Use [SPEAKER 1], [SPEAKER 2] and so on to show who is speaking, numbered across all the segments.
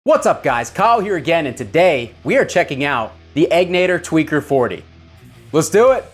[SPEAKER 1] What's up guys, Kyle here again, and today we are checking out the Egnater Tweaker 40. Let's do it!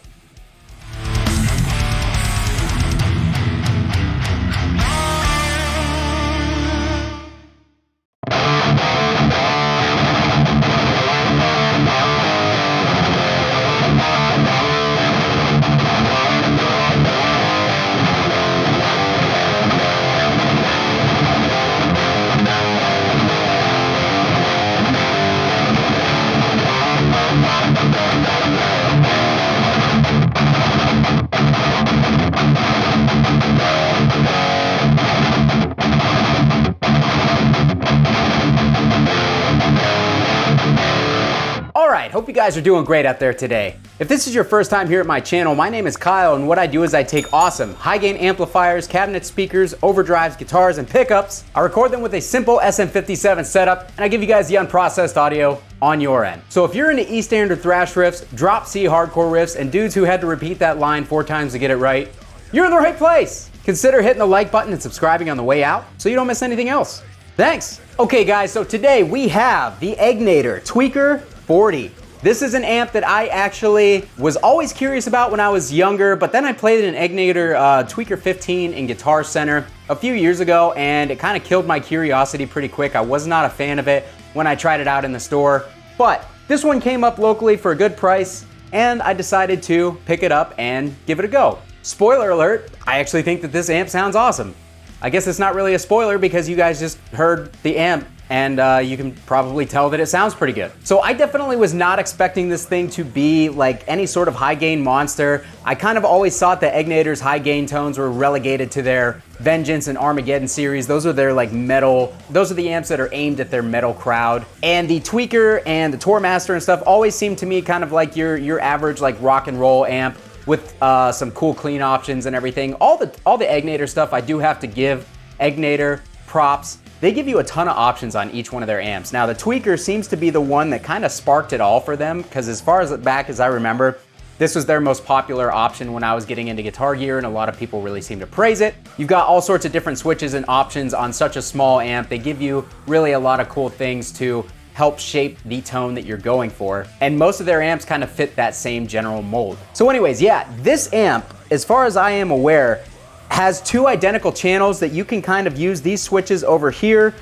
[SPEAKER 1] Alright, hope you guys are doing great out there today. If this is your first time here at my channel, my name is Kyle, and what I do is I take awesome high gain amplifiers, cabinet speakers, overdrives, guitars, and pickups. I record them with a simple SM57 setup, and I give you guys the unprocessed audio on your end. So if you're into E standard thrash riffs, drop C hardcore riffs, and dudes who had to repeat that line 4 times to get it right, you're in the right place. Consider hitting the like button and subscribing on the way out so you don't miss anything else. Thanks. Okay guys, so today we have the Egnater Tweaker 40. This is an amp that I actually was always curious about when I was younger, but then I played an Egnater Tweaker 15 in Guitar Center a few years ago, and it kind of killed my curiosity pretty quick. I was not a fan of it when I tried it out in the store, but this one came up locally for a good price, and I decided to pick it up and give it a go. Spoiler alert, I actually think that this amp sounds awesome. I guess it's not really a spoiler because you guys just heard the amp and you can probably tell that it sounds pretty good. So I definitely was not expecting this thing to be like any sort of high gain monster. I kind of always thought that Egnater's high gain tones were relegated to their Vengeance and Armageddon series. Those are their like metal, those are the amps that are aimed at their metal crowd. And the Tweaker and the Tourmaster and stuff always seemed to me kind of like your average like rock and roll amp with some cool clean options and everything. All the Egnater stuff, I do have to give Egnater props. They give you a ton of options on each one of their amps. Now the Tweaker seems to be the one that kind of sparked it all for them, because as far as back as I remember, this was their most popular option when I was getting into guitar gear, and a lot of people really seem to praise it. You've got all sorts of different switches and options on such a small amp. They give you really a lot of cool things to help shape the tone that you're going for. And most of their amps kind of fit that same general mold. So anyways, yeah, this amp, as far as I am aware, has 2 identical channels that you can kind of use these switches over here.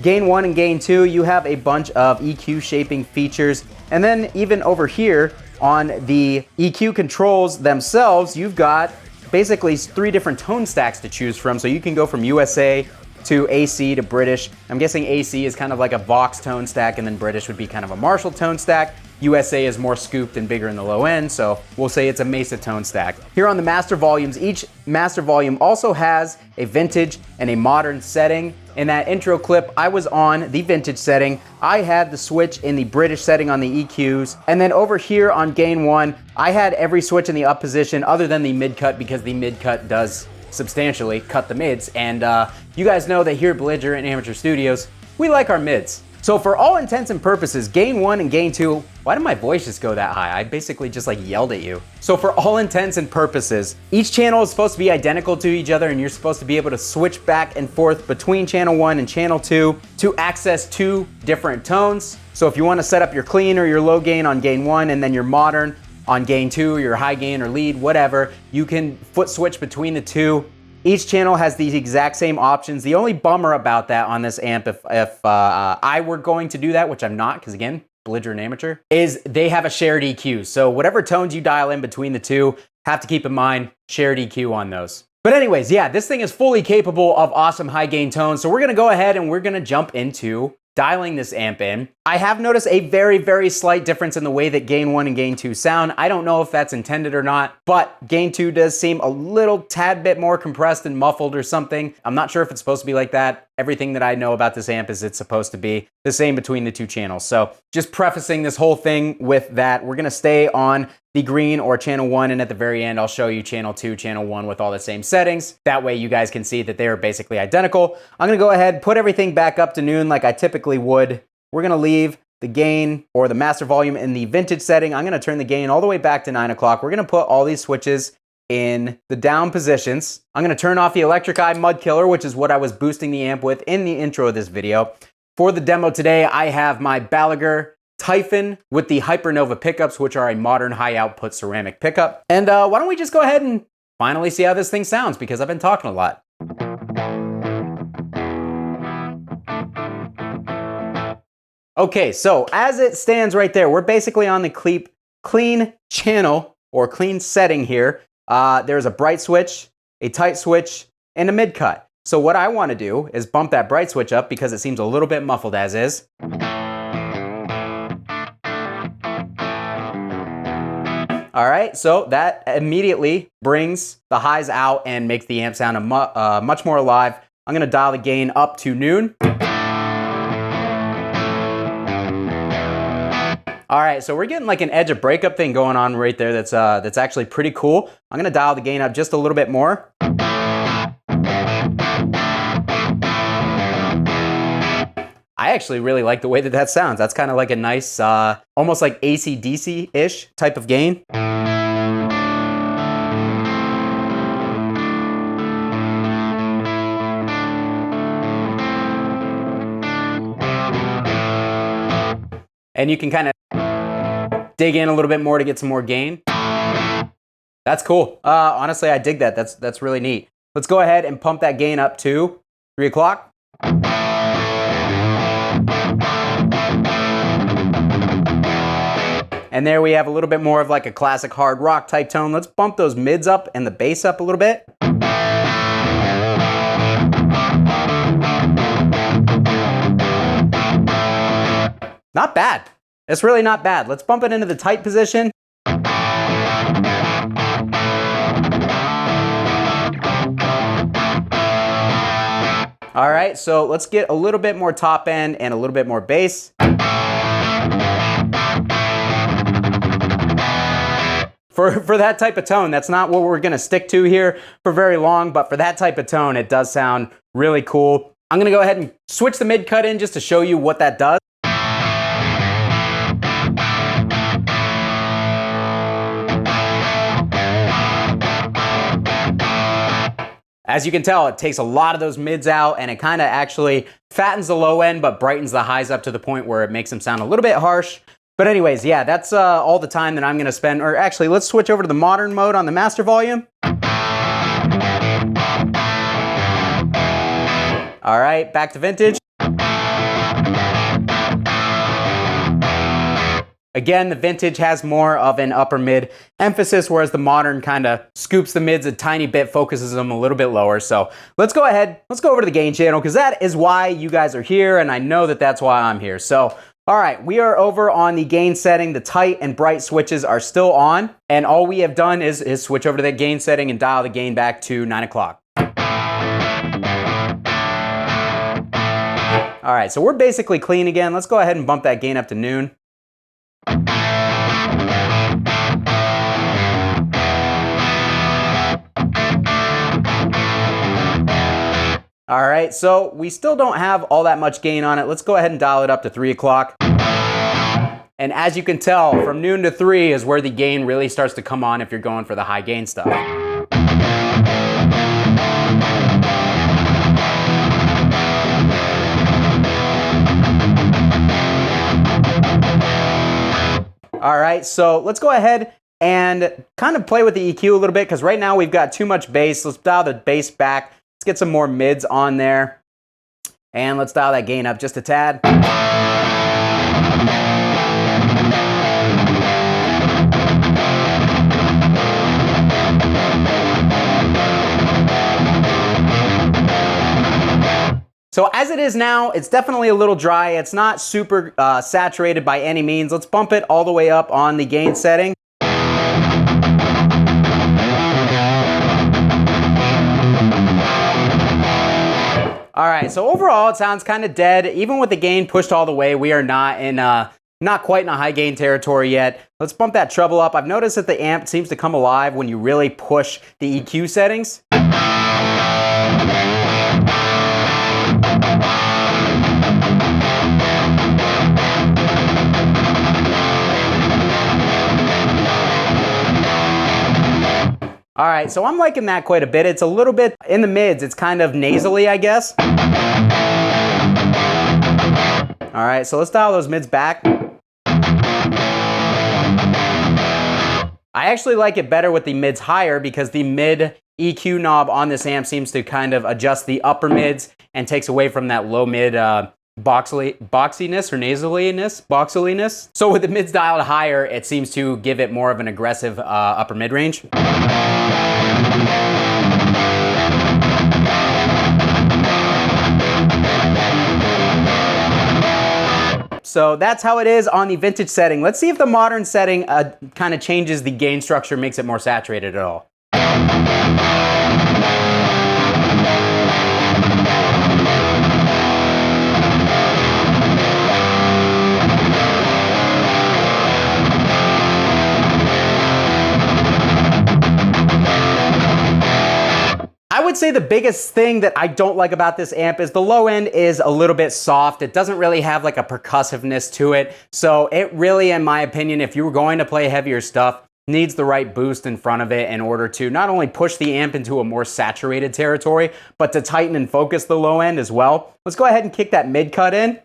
[SPEAKER 1] Gain 1 and gain 2, you have a bunch of EQ shaping features. And then even over here on the EQ controls themselves, you've got basically 3 different tone stacks to choose from. So you can go from USA to AC to British. I'm guessing AC is kind of like a Vox tone stack, and then British would be kind of a Marshall tone stack. USA is more scooped and bigger in the low end, so we'll say it's a Mesa tone stack. Here on the master volumes, each master volume also has a vintage and a modern setting. In that intro clip, I was on the vintage setting. I had the switch in the British setting on the EQs. And then over here on gain 1, I had every switch in the up position other than the mid cut, because the mid cut does substantially cut the mids. And you guys know that here at Belligerent Amateur Studios, we like our mids. So for all intents and purposes, gain 1 and gain 2, why did my voice just go that high? I basically just like yelled at you. So for all intents and purposes, each channel is supposed to be identical to each other, and you're supposed to be able to switch back and forth between channel 1 and channel 2 to access 2 different tones. So if you want to set up your clean or your low gain on gain 1 and then your modern on gain 2, your high gain or lead, whatever, you can foot switch between the 2. Each channel has the exact same options. The only bummer about that on this amp, if I were going to do that, which I'm not, because again, belligerent amateur, is they have a shared EQ. So whatever tones you dial in between the 2, have to keep in mind shared EQ on those. But anyways, yeah, this thing is fully capable of awesome high gain tones. So we're gonna go ahead and we're gonna jump into dialing this amp in. I have noticed a very, very slight difference in the way that gain 1 and gain 2 sound. I don't know if that's intended or not, but gain 2 does seem a little tad bit more compressed and muffled or something. I'm not sure if it's supposed to be like that. Everything that I know about this amp is it's supposed to be the same between the 2 channels. So just prefacing this whole thing with that, we're gonna stay on the green or channel 1, and at the very end, I'll show you channel 2, channel 1 with all the same settings. That way you guys can see that they are basically identical. I'm gonna go ahead, put everything back up to noon like I typically would. We're gonna leave the gain or the master volume in the vintage setting. I'm gonna turn the gain all the way back to 9 o'clock. We're gonna put all these switches in the down positions. I'm gonna turn off the Electric Eye Mud Killer, which is what I was boosting the amp with in the intro of this video. For the demo today, I have my Balaguer Typhon with the Hypernova pickups, which are a modern high output ceramic pickup. And why don't we just go ahead and finally see how this thing sounds, because I've been talking a lot. Okay, so as it stands right there, we're basically on the clean channel or clean setting here. There's a bright switch, a tight switch, and a mid cut. So what I want to do is bump that bright switch up because it seems a little bit muffled as is. All right, so that immediately brings the highs out and makes the amp sound much more alive. I'm gonna dial the gain up to noon. All right, so we're getting like an edge of breakup thing going on right there that's actually pretty cool. I'm gonna dial the gain up just a little bit more. I actually really like the way that sounds. That's kind of like a nice, almost like AC/DC-ish type of gain. And you can kind of dig in a little bit more to get some more gain. That's cool. Honestly, I dig that. That's really neat. Let's go ahead and pump that gain up to 3 o'clock. And there we have a little bit more of like a classic hard rock type tone. Let's bump those mids up and the bass up a little bit. Not bad. It's really not bad. Let's bump it into the tight position. All right, so let's get a little bit more top end and a little bit more bass. For that type of tone, that's not what we're gonna stick to here for very long, but for that type of tone, it does sound really cool. I'm gonna go ahead and switch the mid cut in just to show you what that does. As you can tell, it takes a lot of those mids out and it kind of actually fattens the low end, but brightens the highs up to the point where it makes them sound a little bit harsh. But anyways, yeah, that's all the time that I'm gonna spend, or actually, let's switch over to the modern mode on the master volume. All right, back to vintage. Again, the vintage has more of an upper mid emphasis, whereas the modern kind of scoops the mids a tiny bit, focuses them a little bit lower. So let's go ahead, let's go over to the gain channel, because that is why you guys are here, and I know that that's why I'm here. So, all right, we are over on the gain setting. The tight and bright switches are still on, and all we have done is switch over to that gain setting and dial the gain back to 9 o'clock. All right, so we're basically clean again. Let's go ahead and bump that gain up to noon. All right, so we still don't have all that much gain on it. Let's go ahead and dial it up to 3 o'clock. And as you can tell, from noon to 3 is where the gain really starts to come on if you're going for the high gain stuff. All right, so let's go ahead and kind of play with the EQ a little bit, because right now we've got too much bass. Let's dial the bass back. Let's get some more mids on there. And let's dial that gain up just a tad. So as it is now, it's definitely a little dry. It's not super saturated by any means. Let's bump it all the way up on the gain setting. All right, so overall it sounds kind of dead. Even with the gain pushed all the way, we are not quite in a high gain territory yet. Let's bump that treble up. I've noticed that the amp seems to come alive when you really push the EQ settings. All right, so I'm liking that quite a bit. It's a little bit in the mids. It's kind of nasally, I guess. All right, so let's dial those mids back. I actually like it better with the mids higher because the mid EQ knob on this amp seems to kind of adjust the upper mids and takes away from that low mid boxiness or boxeliness. So with the mids dialed higher, it seems to give it more of an aggressive upper mid range. So that's how it is on the vintage setting. Let's see if the modern setting kind of changes the gain structure, makes it more saturated at all. I would say the biggest thing that I don't like about this amp is the low end is a little bit soft. It doesn't really have like a percussiveness to it. So it really, in my opinion, if you were going to play heavier stuff, needs the right boost in front of it in order to not only push the amp into a more saturated territory, but to tighten and focus the low end as well. Let's go ahead and kick that mid cut in.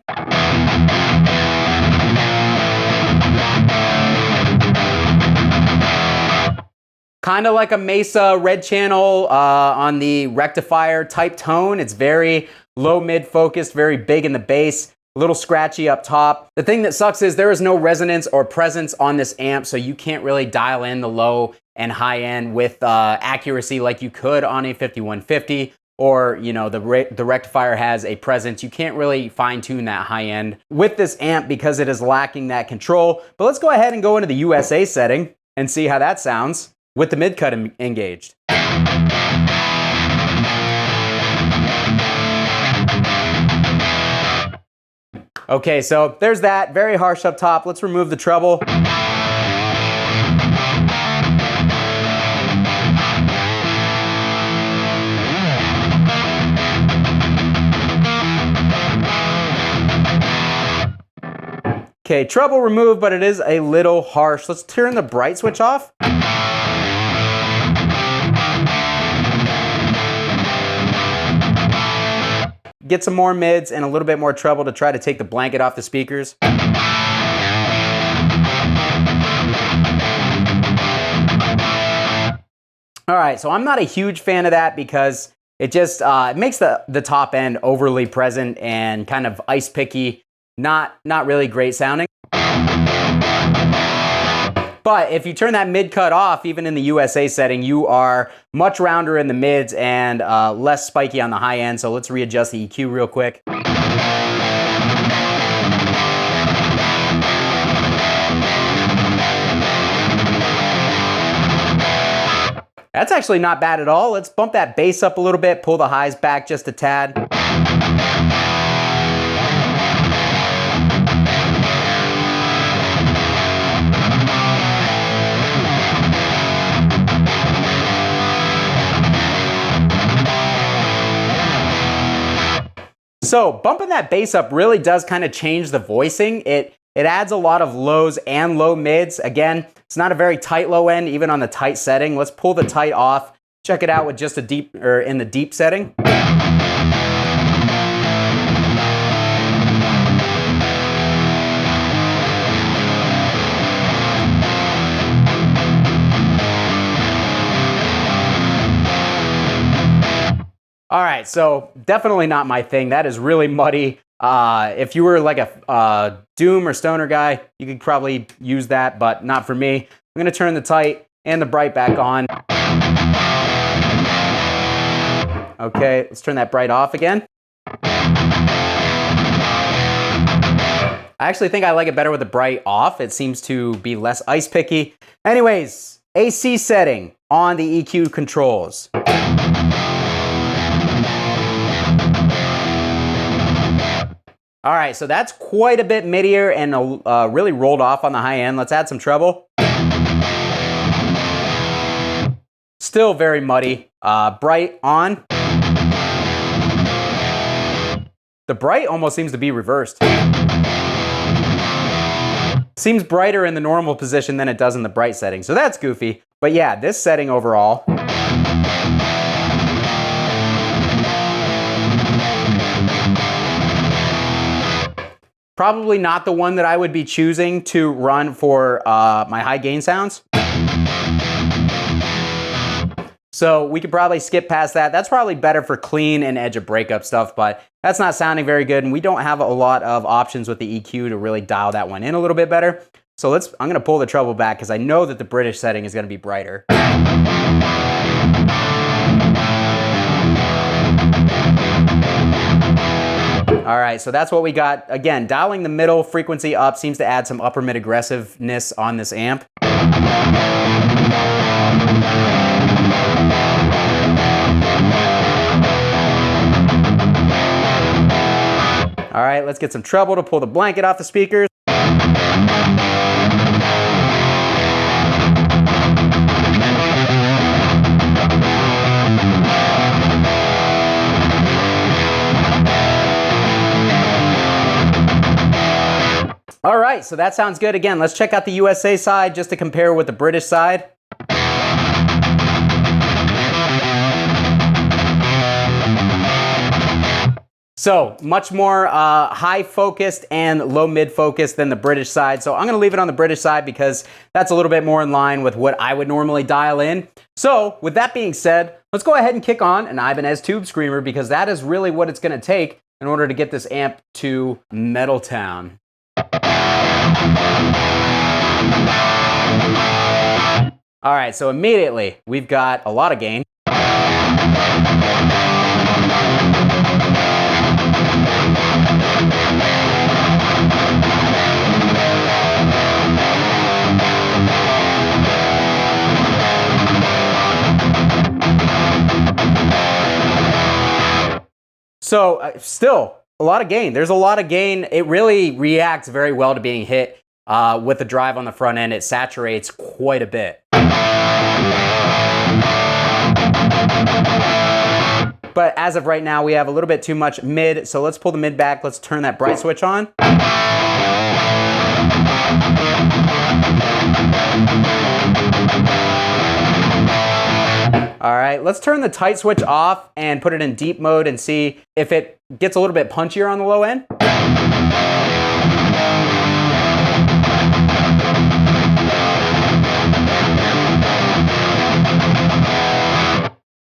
[SPEAKER 1] Kind of like a Mesa red channel on the rectifier type tone. It's very low mid focused, very big in the bass, a little scratchy up top. The thing that sucks is there is no resonance or presence on this amp, so you can't really dial in the low and high end with accuracy like you could on a 5150, or you know, the rectifier has a presence. You can't really fine tune that high end with this amp because it is lacking that control. But let's go ahead and go into the USA setting and see how that sounds with the mid cut engaged. Okay, so there's that, very harsh up top. Let's remove the treble. Okay, treble removed, but it is a little harsh. Let's turn the bright switch off. Get some more mids and a little bit more treble to try to take the blanket off the speakers. All right, so I'm not a huge fan of that because it just it makes the top end overly present and kind of ice picky, not really great sounding. But if you turn that mid cut off, even in the USA setting, you are much rounder in the mids and less spiky on the high end. So let's readjust the EQ real quick. That's actually not bad at all. Let's bump that bass up a little bit, pull the highs back just a tad. So bumping that bass up really does kind of change the voicing. It adds a lot of lows and low mids. Again, it's not a very tight low end, even on the tight setting. Let's pull the tight off. Check it out with just a deep, or in the deep setting. All right, so definitely not my thing. That is really muddy. If you were like a Doom or Stoner guy, you could probably use that, but not for me. I'm gonna turn the tight and the bright back on. Okay, let's turn that bright off again. I actually think I like it better with the bright off. It seems to be less ice picky. Anyways, AC setting on the EQ controls. All right, so that's quite a bit midier and really rolled off on the high end. Let's add some treble. Still very muddy. Bright on. The bright almost seems to be reversed. Seems brighter in the normal position than it does in the bright setting, so that's goofy. But yeah, this setting overall. Probably not the one that I would be choosing to run for my high gain sounds. So we could probably skip past that. That's probably better for clean and edge of breakup stuff, but that's not sounding very good. And we don't have a lot of options with the EQ to really dial that one in a little bit better. So I'm gonna pull the treble back because I know that the British setting is gonna be brighter. All right, so that's what we got. Again, dialing the middle frequency up seems to add some upper mid aggressiveness on this amp. All right, let's get some treble to pull the blanket off the speakers. All right, so that sounds good. Again, let's check out the USA side just to compare with the British side. So much more high focused and low mid focused than the British side. So I'm gonna leave it on the British side because that's a little bit more in line with what I would normally dial in. So with that being said, let's go ahead and kick on an Ibanez Tube Screamer because that is really what it's gonna take in order to get this amp to Metal Town. All right, so immediately we've got a lot of gain. So still a lot of gain. There's a lot of gain. It really reacts very well to being hit with the drive on the front end. It saturates quite a bit. But as of right now, we have a little bit too much mid. So let's pull the mid back. Let's turn that bright switch on. All right, let's turn the tight switch off and put it in deep mode and see if it gets a little bit punchier on the low end.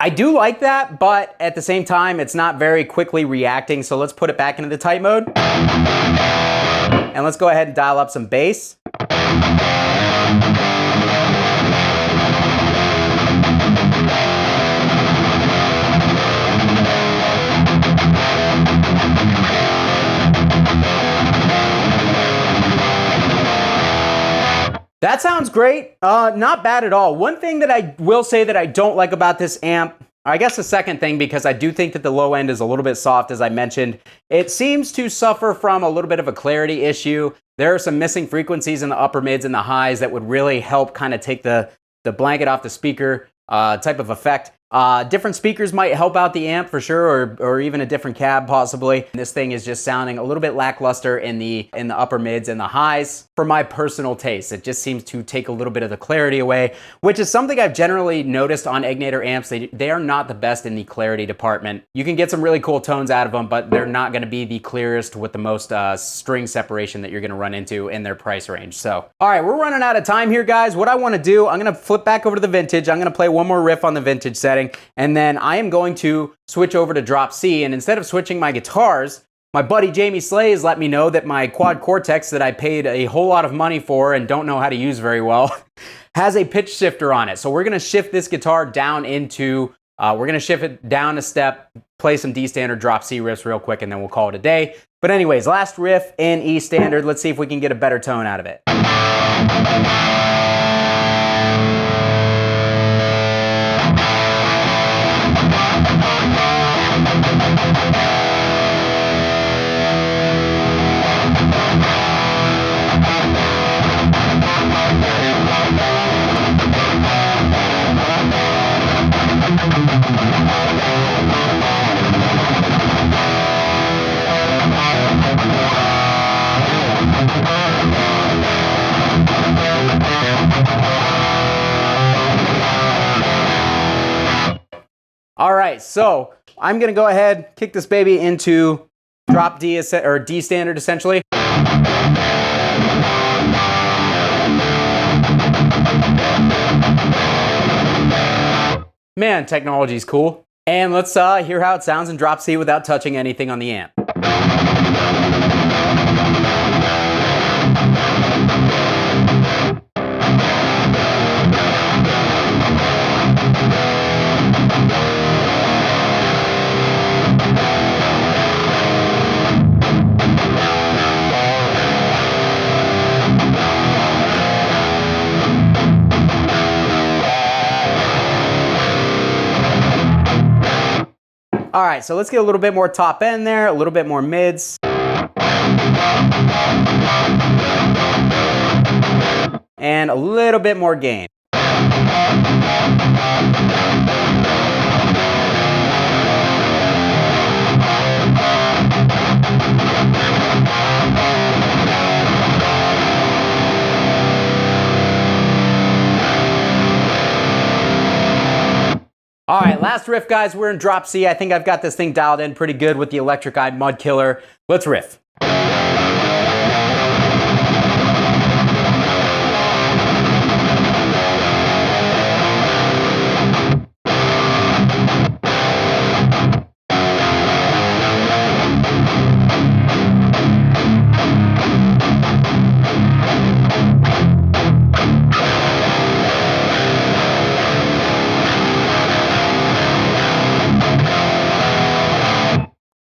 [SPEAKER 1] I do like that, but at the same time, it's not very quickly reacting. So let's put it back into the tight mode. And let's go ahead and dial up some bass. That sounds great. Not bad at all. One thing that I will say that I don't like about this amp, I guess the second thing, because I do think that the low end is a little bit soft, as I mentioned, it seems to suffer from a little bit of a clarity issue. There are some missing frequencies in the upper mids and the highs that would really help kind of take the blanket off the speaker type of effect. Different speakers might help out the amp for sure, or even a different cab possibly. This thing is just sounding a little bit lackluster in the upper mids and the highs for my personal taste. It just seems to take a little bit of the clarity away, which is something I've generally noticed on Egnater amps. They are not the best in the clarity department. You can get some really cool tones out of them, but they're not going to be the clearest with the most string separation that you're going to run into in their price range. So, all right, we're running out of time here, guys. What I want to do, I'm going to flip back over to the vintage. I'm going to play one more riff on the vintage setting. And then I am going to switch over to drop C. And instead of switching my guitars, my buddy Jamie Slay has let me know that my Quad Cortex that I paid a whole lot of money for and don't know how to use very well has a pitch shifter on it. So we're going to shift this guitar down into, we're going to shift it down a step, play some D standard drop C riffs real quick, and then we'll call it a day. But anyways, last riff in E standard. Let's see if we can get a better tone out of it. All right, so I'm gonna go ahead, kick this baby into drop D or D standard essentially. Man, technology's cool. And let's hear how it sounds in drop C without touching anything on the amp. All right, so let's get a little bit more top end there, a little bit more mids. And a little bit more gain. All right, last riff, guys. We're in drop C. I think I've got this thing dialed in pretty good with the Electric Eye Mud Killer. Let's riff.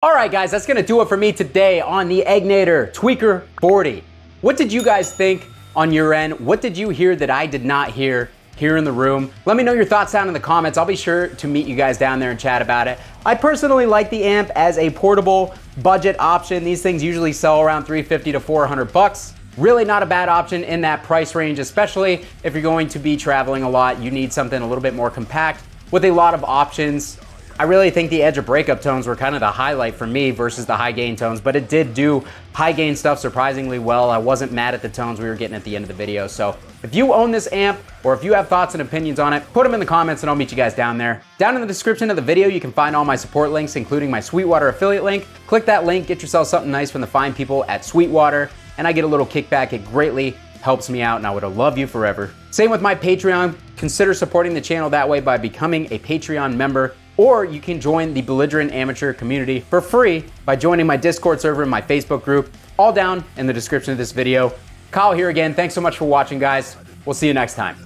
[SPEAKER 1] Alright guys, that's going to do it for me today on the Egnater Tweaker 40. What did you guys think on your end? What did you hear that I did not hear here in the room? Let me know your thoughts down in the comments. I'll be sure to meet you guys down there and chat about it. I personally like the amp as a portable budget option. These things usually sell around $350 to $400. Really not a bad option in that price range, especially if you're going to be traveling a lot. You need something a little bit more compact with a lot of options. I really think the edge of breakup tones were kind of the highlight for me versus the high gain tones, but it did do high gain stuff surprisingly well. I wasn't mad at the tones we were getting at the end of the video. So if you own this amp or if you have thoughts and opinions on it, put them in the comments and I'll meet you guys down there. Down in the description of the video, you can find all my support links, including my Sweetwater affiliate link. Click that link, get yourself something nice from the fine people at Sweetwater, and I get a little kickback. It greatly helps me out and I would love you forever. Same with my Patreon. Consider supporting the channel that way by becoming a Patreon member. Or you can join the Belligerent Amateur community for free by joining my Discord server and my Facebook group, all down in the description of this video. Kyle here again. Thanks so much for watching, guys. We'll see you next time.